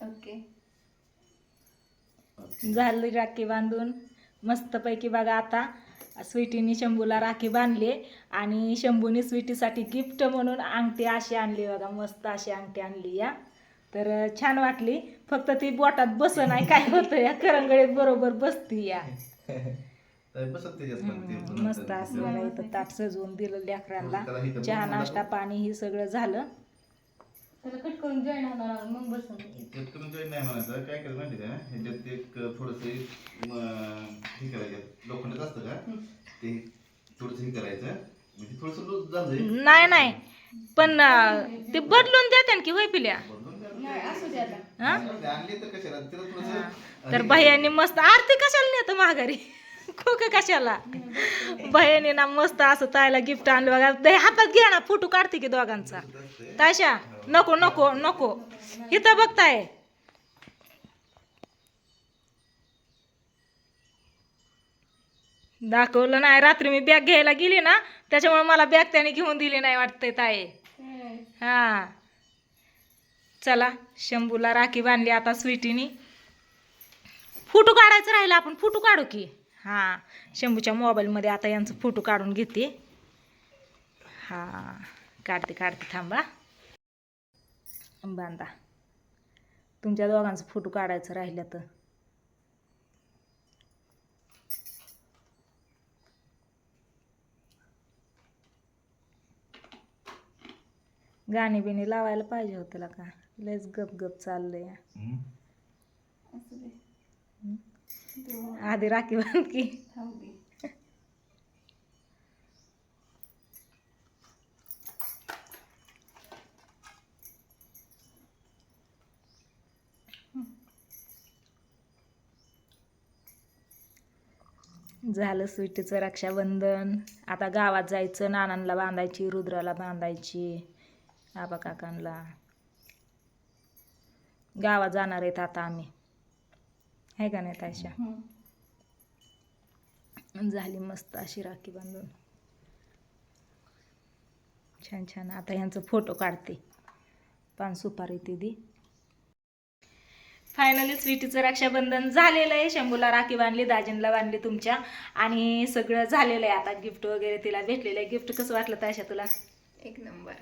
Okay. झाली राखी बांधून मस्तपैकी. बघा आता स्वीटीने शंभूला राखी बांधली आणि शंभूने स्वीटीसाठी गिफ्ट म्हणून अंगठी अशी आणली बघा. मस्त अशी अंगठी आणली या. तर छान वाटली. फक्त ती बोटात बस नाही काय होतं या करंगळीत बरोबर बसती या. मस्त असं बघा. इथं ताट सजवून दिलं लेकरांना. चहा नाश्ता पाणी हे सगळं झालं. त्याला कट करून जॉईन होणार मग बसून. कट करून जॉईन नाही म्हणायचं. काय करायचं माहिती का, ह्याच्यात एक थोडंसं हे करायचं, लोखंडाचं असतं का ते थोडंसं हे करायचं, म्हणजे थोडंसं लूज झालंय. नाही पण ते बदलून देते की वय पिल्या. नाही असू दे आता. आणली तर कशाला तिला थोडंसं. तर भैयानी मस्त आरती कशाला नेतं माघारी खोक कशाला. भैयाने ना मस्त असं तायला गिफ्ट आणलं बघा. दही हातात घ्या ना, फोटो काढते की दोघांचा. ताशा नको नको नको इथं बघताय. दाखवलं नाही. रात्री मी बॅग घ्यायला गेली ना, त्याच्यामुळे मला बॅग त्याने घेऊन दिली नाही वाटतंय ताई. हा चला शंभूला राखी बांधली. आता स्वीटीनी फोटो काढायचं राहिलं. आपण फोटो काढू की. हा शंभूच्या मोबाईलमध्ये आता यांचं फोटो काढून घेते. हा काढते थांबा. बांधा. तुमच्या दोघांचं फोटो काढायचं राहिलं तर. गाणी बिणी लावायला पाहिजे होतं का. लयच गप चाललंय. असू दे. आधी राखी बांध की. खाऊ दे. झालं स्वीटीचं रक्षाबंधन. आता गावात जायचं. नानांना बांधायची, रुद्राला बांधायची, आबा काकांना. गावात जाणार आहेत आता आम्ही, आहे का नाही तायशा. झाली मस्त अशी राखी बांधून. छान. आता ह्यांचं फोटो काढते. पान सुपारी ती दी. फायनली स्वीटीचं रक्षाबंधन झालेलं आहे. शंभूला राखी बांधली, दाजींला बांधली तुमच्या, आणि सगळं झालेलं आहे. आता गिफ्ट वगैरे तिला भेटलेलं आहे. गिफ्ट कसं वाटलं तायशा तुला. एक नंबर.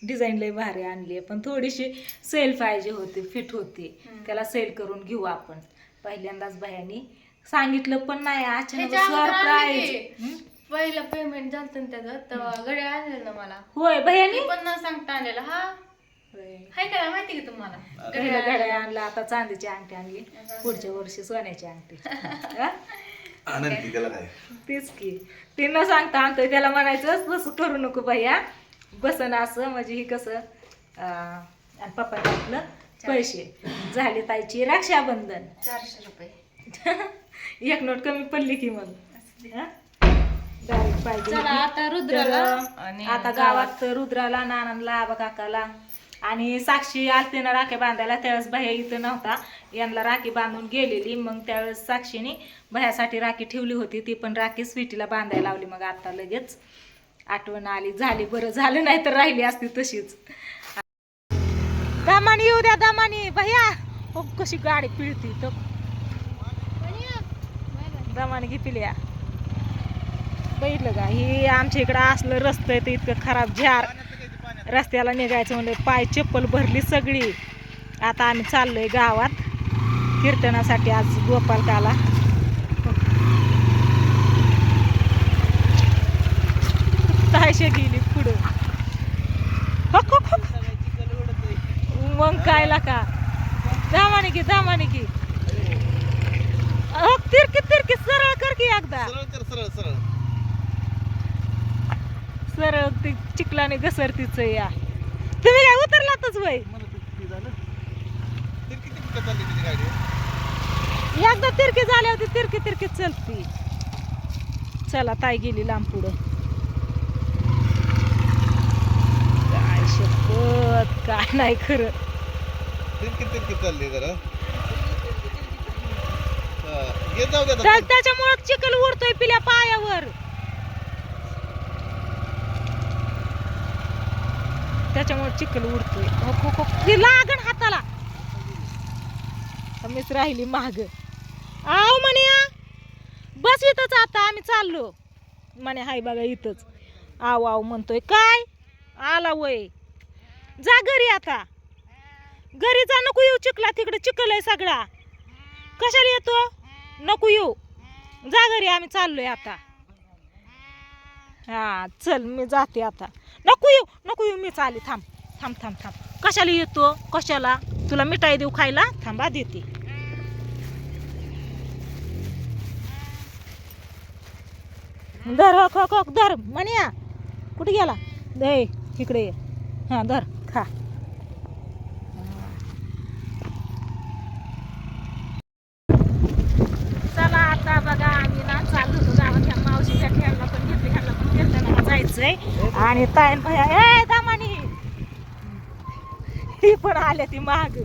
डिझाईन लय भारी आणली आहे, पण थोडीशी सेल पाहिजे होती, फिट होती. त्याला सेल करून घेऊ आपण. पहिल्यांदाच भैयानी सांगितलं पण नाही. अचानक सरप्राईज. पहिलं पेमेंट झालं त्याचं तेव्हा घड्याळ आणलेलं ना मला. होय भैयानी पण न सांगता आणलेलं. हा हाय का माहिती की तुम्हाला. घड्याळ आणला. आता चांदीची अंगठी आणली. पुढच्या वर्षी सोन्याची अंगठी. तेच की. ते न सांगता आणतोय. त्याला म्हणायचं तसं करू नको भैया, बसन असं म्हणजे ही कसं. आणि पप्पाने आपलं पैसे. झाले ताईची रक्षाबंधन. 400 रुपये. एक नोट कमी पडली की मग. पाहिजे. आता रुद्राला आता गावात रुद्राला, नानांना, आबा काकाला आणि साक्षी आलते ना राख्या बांधायला. त्यावेळेस भैया इथं नव्हता. यांना राखी बांधून गेलेली. मग त्यावेळेस साक्षीने भैयासाठी राखी ठेवली होती. ती पण राखी स्वीटीला बांधायला लावली. मग आता लगेच आठवण आली. झाली, बरं झालं, नाही तर राहिली असती तशीच. दामानी येऊ द्या. दामानी भैया. हो कशी गाडी पिळती तर. दामानी घे पिल्या. बघितलं का. ही आमच्या इकडं असलं रस्तं आहे तर इतकं खराब झार. रस्त्याला निघायचं म्हणलं पाय चप्पल भरली सगळी. आता आम्ही चाललोय गावात कीर्तनासाठी. आज गोपालकाला. तायशा गेली पुढं. मग काय का. दामाने की. तिरकी सरळ कर की एकदा. सरळ ती चिखलाने घसरतीच या. तुम्ही काय उतरलातच वय. एकदा तिरकी झाली होती. तिरकी चलती. चला ताई गेली लांब पुढं. काय शपथ काय नाही खरं. त्याच्यामुळे चिखल उडतोय पिल्या पायावर. त्याच्यामुळे चिखल उडतोय. लागण हाताला. मीच राहिली महाग. आव म्हणे बस इथंच आता आम्ही चाललो म्हणे. हाय बघा इथंच. आव आव म्हणतोय. काय आला वय. जा घरी आता. घरी जा. नको येऊ चिखला. तिकडे चिखल आहे सगळा. कशाला येतो. नको येऊ. जा घरी. आम्ही चाललोय आता. हा चल मी जाते आता. नको येऊ नको येऊ. मीच आले. थांब थांब थांब थांब. कशाला येतो. कशाला. तुला मिठाई देऊ खायला. थांबा देते. धर हो धर म्हण्या. कुठे गेला. दे इकडे ये. हा धर खा. चला आता बघा आम्ही ना चाललो होतो गावात. ह्या मावशीच्या ह्यांना पण घेतले. ह्यांना पण कीर्तनाला जायचंय. आणि ताईन भया ए दामानी ही पण आल्या ती महाग.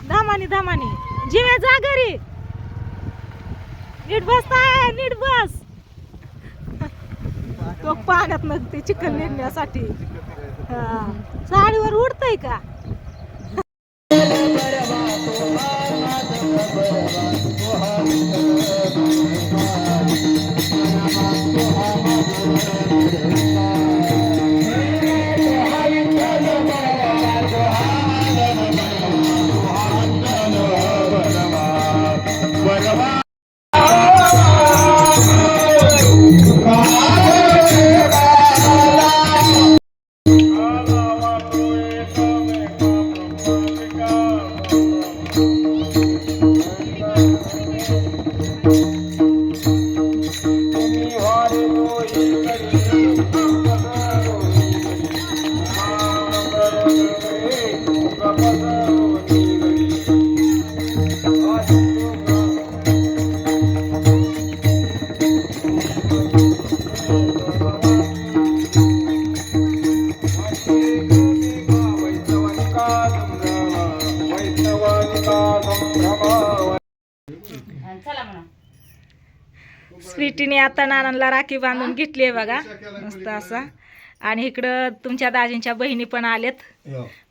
दामानी दामानी जिवे जा घरी. नीट बसताय. नीट बस. तो पाण्यात नसते चिखल निघण्यासाठी. साडीवर उडतय का. स्वीटीने आता नानांना राखी बांधून घेतली आहे बघा मस्त असा. आणि इकडं तुमच्या दाजींच्या बहिणी पण आलेत.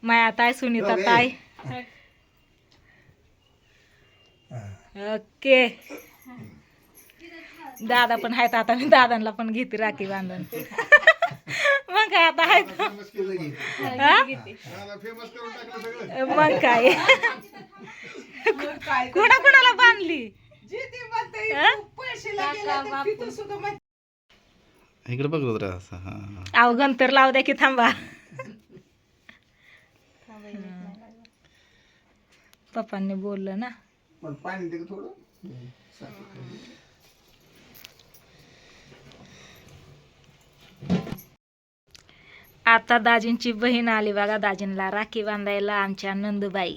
माया ताई सुनीता ताई. ओके दादा पण आहेत. आता मी दादांना पण घेते राखी बांधून. मग काय आता आहेत. मग काय कोणा कोणाला बांधली. इकडे बघ अहो गंतर लावू द्या की. थांबा. पप्पांनी बोललं ना. आता दाजींची बहीण आली बघा दाजींना राखी बांधायला. आमच्या नंदुबाई.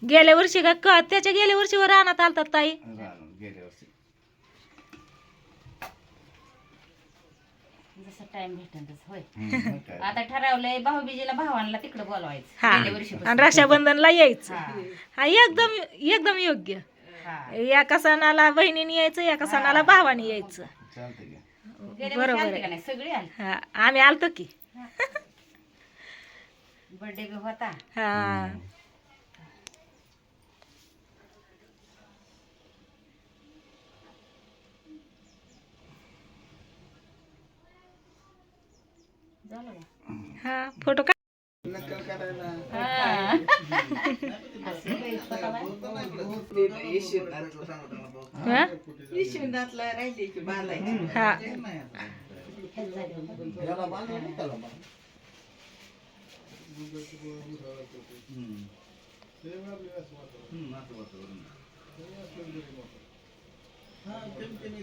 गेल्या वर्षी का त्याच्या गेल्या वर्षी वर रानात आलतात ताई. जसं टाइम भेटेल तसं होय. आता ठरवलंय भाऊबीजेला भावांना तिकडे बोलवायचं. गेल्या वर्षी आणि रक्षाबंधनला यायचं. हा एकदम एकदम योग्य. एका सणाला बहिणीने यायचं. एका सणाला भावाने यायचं. बरोबर आहे. सगळी आली. आम्ही आलतो की. बर्थडे बी होता. हा हा फोटो का.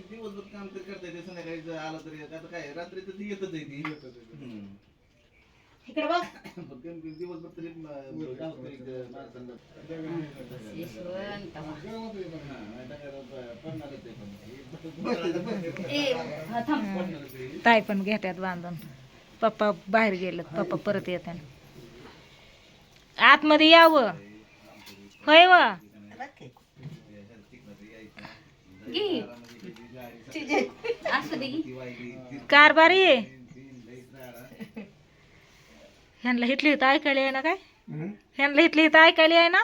दिवसभर काम तरी करता येते. संध्याकाळी आलं तरी आता काय रात्री तर ती येतच आहे ती. इकडे बघ. दिवसभर तरी ताई पण घेत्यात बांधून. पप्पा बाहेर गेलेत. पप्पा परत येतात. आतमध्ये यावं होय व. असू दे. कारभारी ह्यांना इथली इथं ऐकायला आहे ना काय ह्यांना इथली इथं ऐकायला आहे ना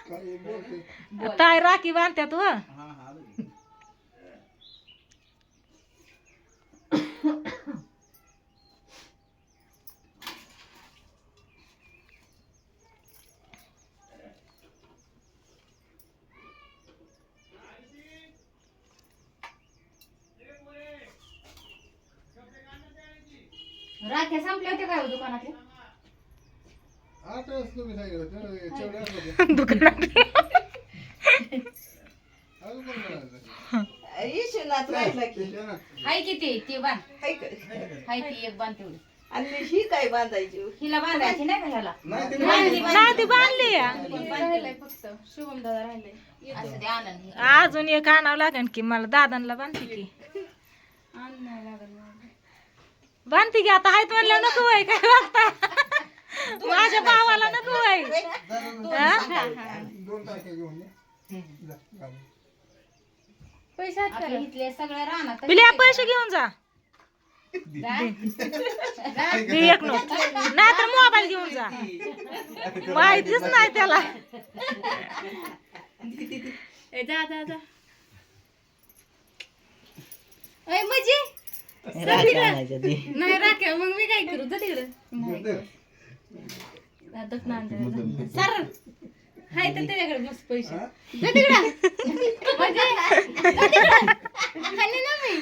ताई राखी बांधत्यात व राख्या संपल्या होत्या काय हो दुकानातल्या दुकानात हाय किती ती बांध हाय ती एक बांध तेवढी आणि ही काय बांधायची हिला बांधायची नाही का ह्याला नाही ती बांधली या. राहिलंय फक्त शुभम दादा राहिलंय असं ते आनंद हे. अजून एक आणावं लागेल की मला दादांना बांधते की नाही लागत बांधते की आता आहेत म्हणलं नको आहे काय बघता माझ्या भावाला नको आहे पैसे आहेत आपल्या इथले सगळे राहणार पिल्या पैसे घेऊन जा दे एक नोट नाही तर मोबाईल घेऊन जा माहितीच नाही त्याला ए जा जा जा अय मजी नाही राख्या मग मी काय करू जा तिकडं सर हाय तर त्याच्याकडे मस्त पैसे जा तिकडं म्हणजे जा तिकडं खाली ना मी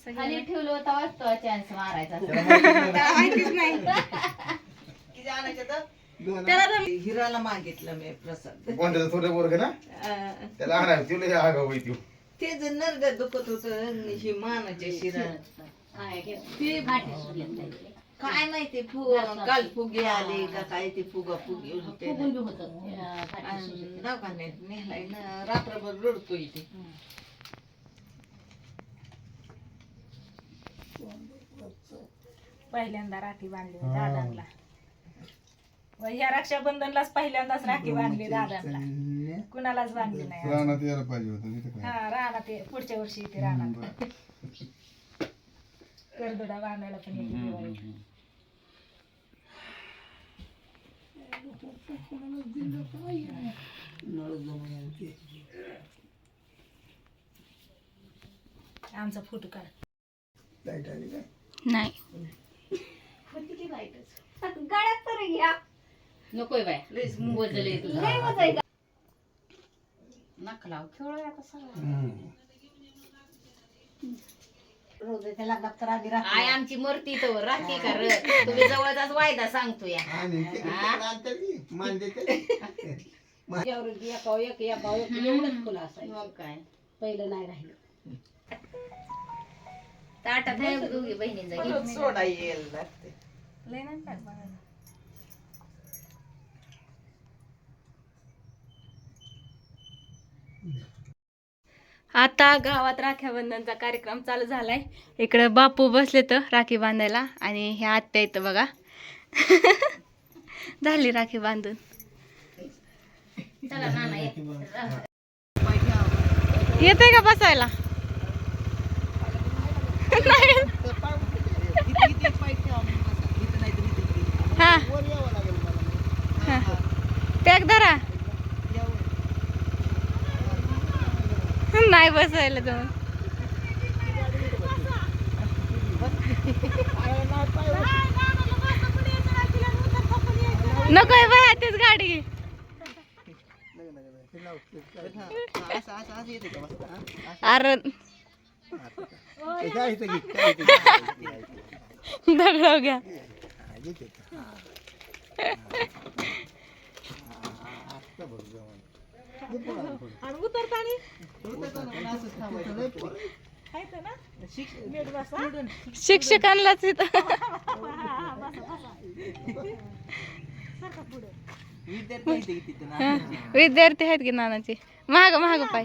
खाली ठेवलं होतं वाटतं चान्स मारायचा माहितीच नाही किती आणायचं तर त्याला हिराला मागितलं मी प्रसाद कोणत्या थोडं वर्ग ना त्याला आणायचं तुला हे आगाव होई तू ते जे नरड दुखत होत ही मानाच्या शिरा काय माहिती काल फुगे आले का काय ते फुगा फुगे होते दवाखान्यात नेलाय ना रात्रभर रडतोय ते पहिल्यांदा राखी बांधली दादांना ह्या रक्षाबंधनलाच पहिल्यांदाच राखी बांधली दादांना कुणालाच बांधली नाही रानात यायला पाहिजे होतं हा राहणार ते पुढच्या वर्षी इथे राहणार करदोडा बांधायला पण येते दिवाळी. आमचा फोटो काढ नाही गळ्यात तर घ्या नकोय बाय वजले तुझं नका लाव खेळ आता सगळं आय आमची मरती तर राहते का र तुम्ही जवळचाच वायदा सांगतो या एवढंच फुलं असायचं मग काय पहिलं नाही राहिलं ताटात आहे दोघी बहिणींचा परत सोडा येईल लागते लय नाही काय बघायला. आता गावात राख्याबंधनचा कार्यक्रम चालू झालाय इकडं बापू बसले तर राखी बांधायला आणि ह्या आत्या येतं बघा झाली राखी बांधून चला नाना येते का बसायला हा पॅक धरा नाही बसायला तुम्ही नको आहे बाया तीच गाडी अरे दगडाव घ्या शिक्षकांनाच इथं विद्यार्थी आहेत की नानाचे महाग महाग पाय